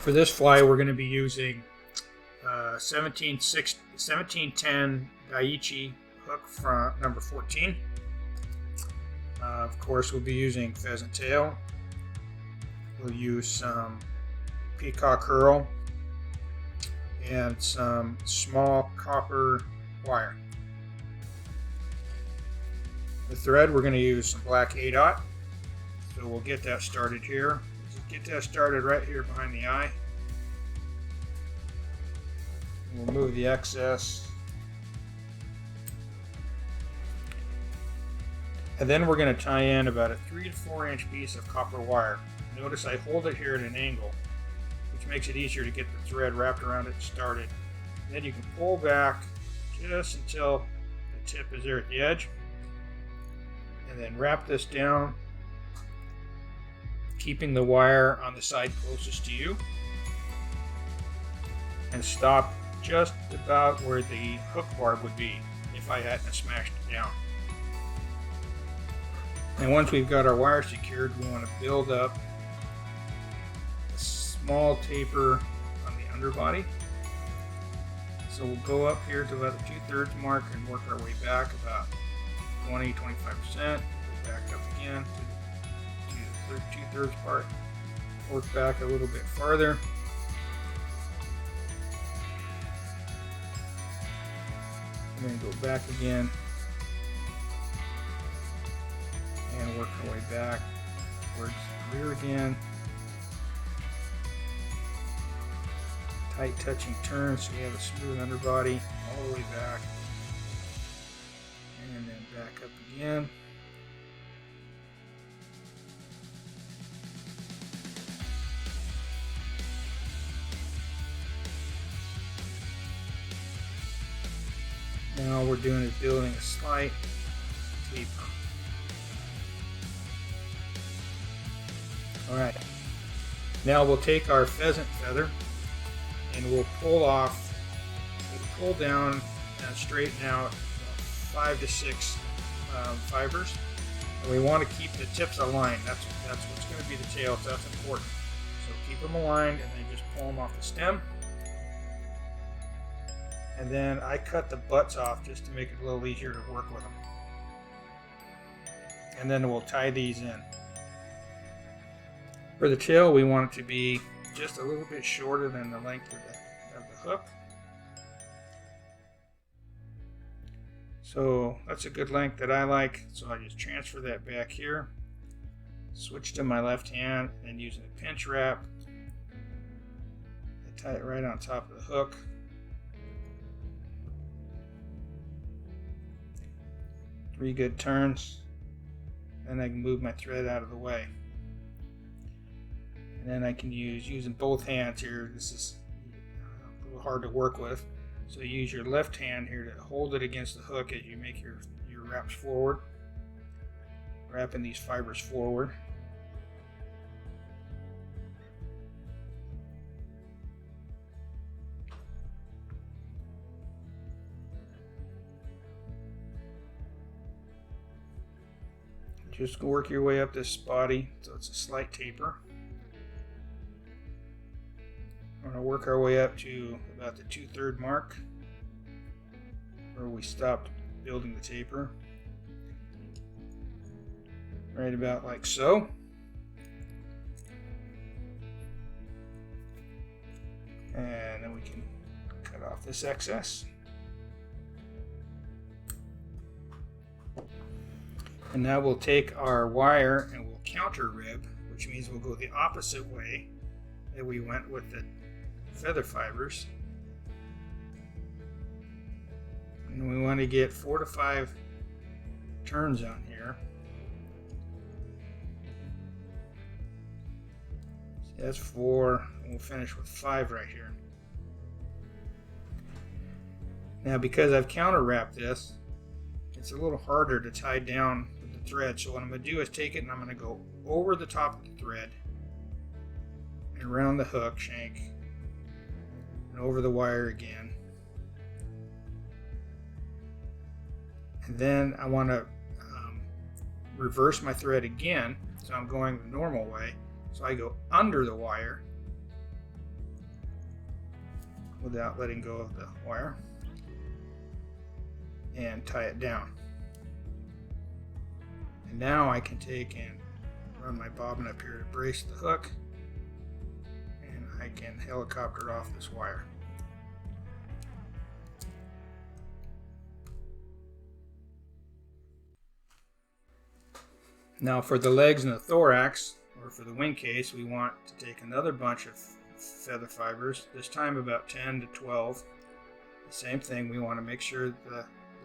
For this fly, we're going to be using 1710 Daiichi hook from number 14. Of course, we'll be using pheasant tail. We'll use some Peacock herl and some small copper wire. The thread, we're going to use some black 8/0. So we'll get that started here. Just get that started right here behind the eye. We'll move the excess. And then we're going to tie in about a 3 to 4 inch piece of copper wire. Notice I hold it here at an angle, which makes it easier to get the thread wrapped around it and started. And then you can pull back just until the tip is there at the edge. And then wrap this down, keeping the wire on the side closest to you. And stop just about where the hook barb would be if I hadn't smashed it down. And once we've got our wire secured, we want to build up a small taper on the underbody. So we'll go up here to about the 2/3 mark and work our way back about 20-25%. Go back up again to the 2/3 part. Work back a little bit farther. And then go back again. And work our way back towards the rear again. Tight touching turn so we have a smooth underbody all the way back. And then back up again. Now all we're doing is building a slight taper. Alright, now we'll take our pheasant feather and we'll pull down and straighten out 5 to 6 fibers. And we want to keep the tips aligned. That's what's going to be the tail, so that's important. So keep them aligned and then just pull them off the stem. And then I cut the butts off just to make it a little easier to work with them. And then we'll tie these in. For the tail, we want it to be just a little bit shorter than the length of the hook. So that's a good length that I like. So I just transfer that back here. Switch to my left hand and using a pinch wrap. I tie it right on top of the hook. Three good turns. Then I can move my thread out of the way. And then I can using both hands here. This is a little hard to work with. So you use your left hand here to hold it against the hook as you make your wraps forward. Wrapping these fibers forward. Just work your way up this body so it's a slight taper. We're going to work our way up to about the 2/3 mark where we stopped building the taper. Right about like so. And then we can cut off this excess. And now we'll take our wire and we'll counter rib, which means we'll go the opposite way that we went with the feather fibers. And we want to get 4 to 5 turns on here. So that's 4, and we'll finish with 5 right here. Now because I've counter wrapped this, it's a little harder to tie down with the thread. So what I'm going to do is take it and I'm going to go over the top of the thread and around the hook shank and over the wire again. And then I want to reverse my thread again. So I'm going the normal way. So I go under the wire without letting go of the wire, and tie it down. And now I can take and run my bobbin up here to brace the hook, and I can helicopter off this wire. Now for the legs and the thorax, or for the wingcase, we want to take another bunch of feather fibers, this time about 10 to 12. The same thing, we want to make sure the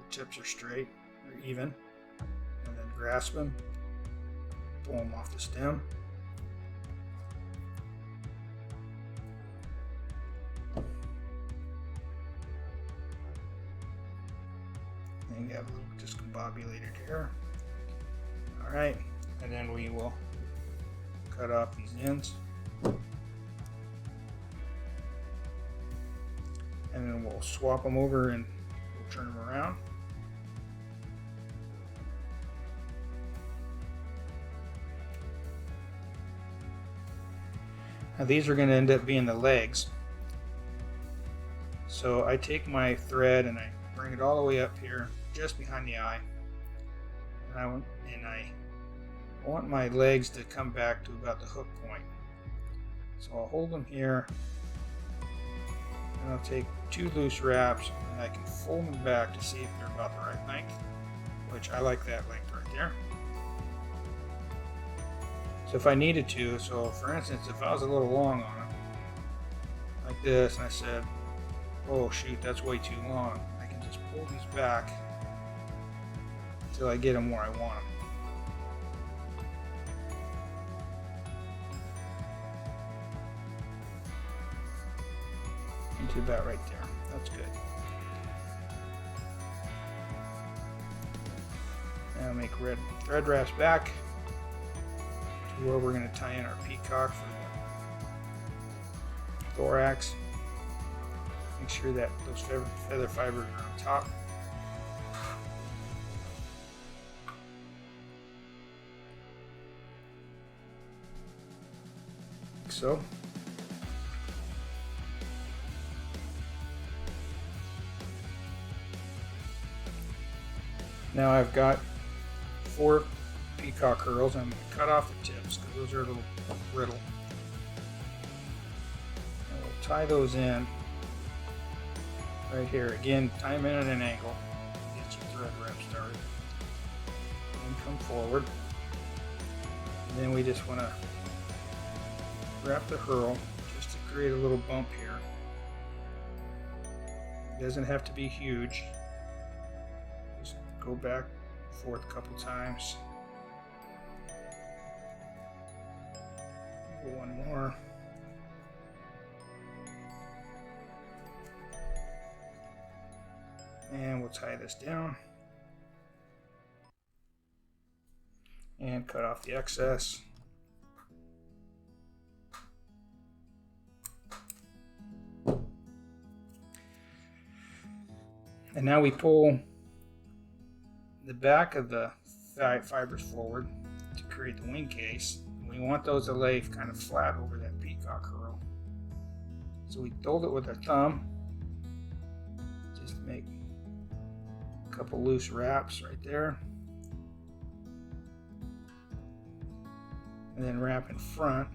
tips are straight or even, and then grasp them, pull them off the stem. And you have a little discombobulated hair. Alright, and then we will cut off these ends. And then we'll swap them over and we'll turn them around. Now these are going to end up being the legs. So I take my thread and I bring it all the way up here, just behind the eye. And I want my legs to come back to about the hook point. So I'll hold them here, and I'll take 2 loose wraps, and I can fold them back to see if they're about the right length, which I like that length right there. So if I needed to, so for instance, if I was a little long on them, like this, and I said, oh shoot, that's way too long, I can just pull these back until I get them where I want them. Into about right there. That's good. Now make red thread wraps back to where we're going to tie in our peacock for the thorax. Make sure that those feather fibers are on top. Like so. Now I've got 4 peacock herls. I'm going to cut off the tips because those are a little brittle. And we'll tie those in right here. Again, tie them in at an angle. Get your thread wrap started. And come forward. And then we just want to wrap the herl just to create a little bump here. It doesn't have to be huge. Just go back and forth a couple times. One more. And we'll tie this down and cut off the excess. And now we pull the back of the fibers forward to create the wing case. We want those to lay kind of flat over that peacock herl. So we hold it with our thumb. Just make a couple loose wraps right there. And then wrap in front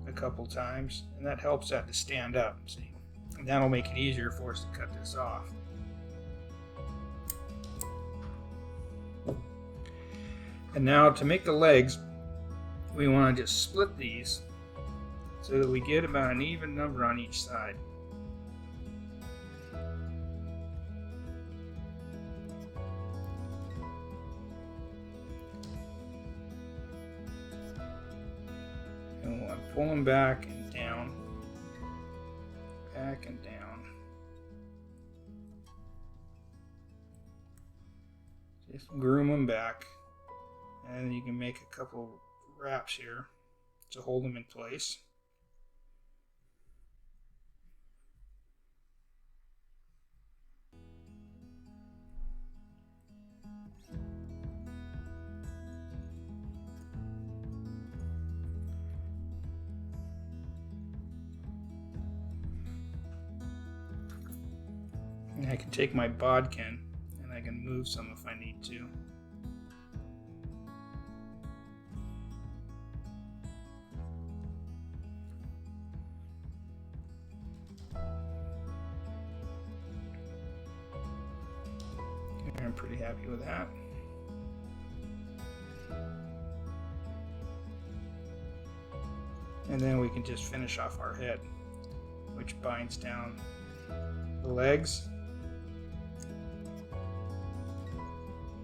a couple times. And that helps that to stand up. See? And that'll make it easier for us to cut this off. And now to make the legs, we want to just split these so that we get about an even number on each side. And we want to pull them back and down, back and down. Just groom them back, and you can make a couple wraps here to hold them in place. I can take my bodkin and I can move some if I need to. I'm pretty happy with that. And then we can just finish off our head, which binds down the legs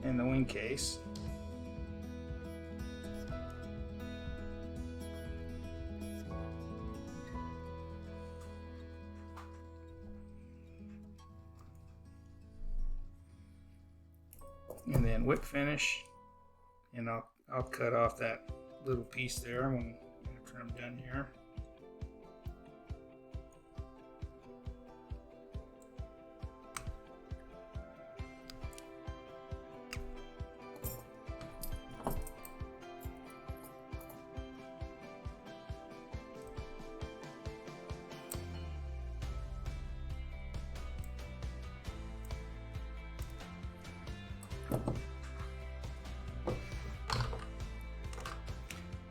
and the wing case. And then whip finish, and I'll cut off that little piece there after I'm done here.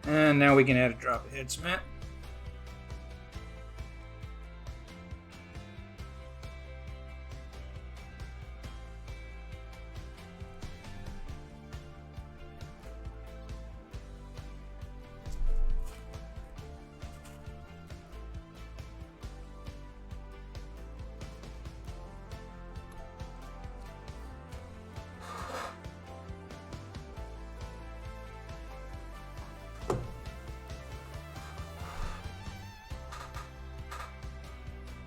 And now we can add a drop of head cement.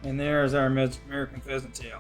And there's our American pheasant tail.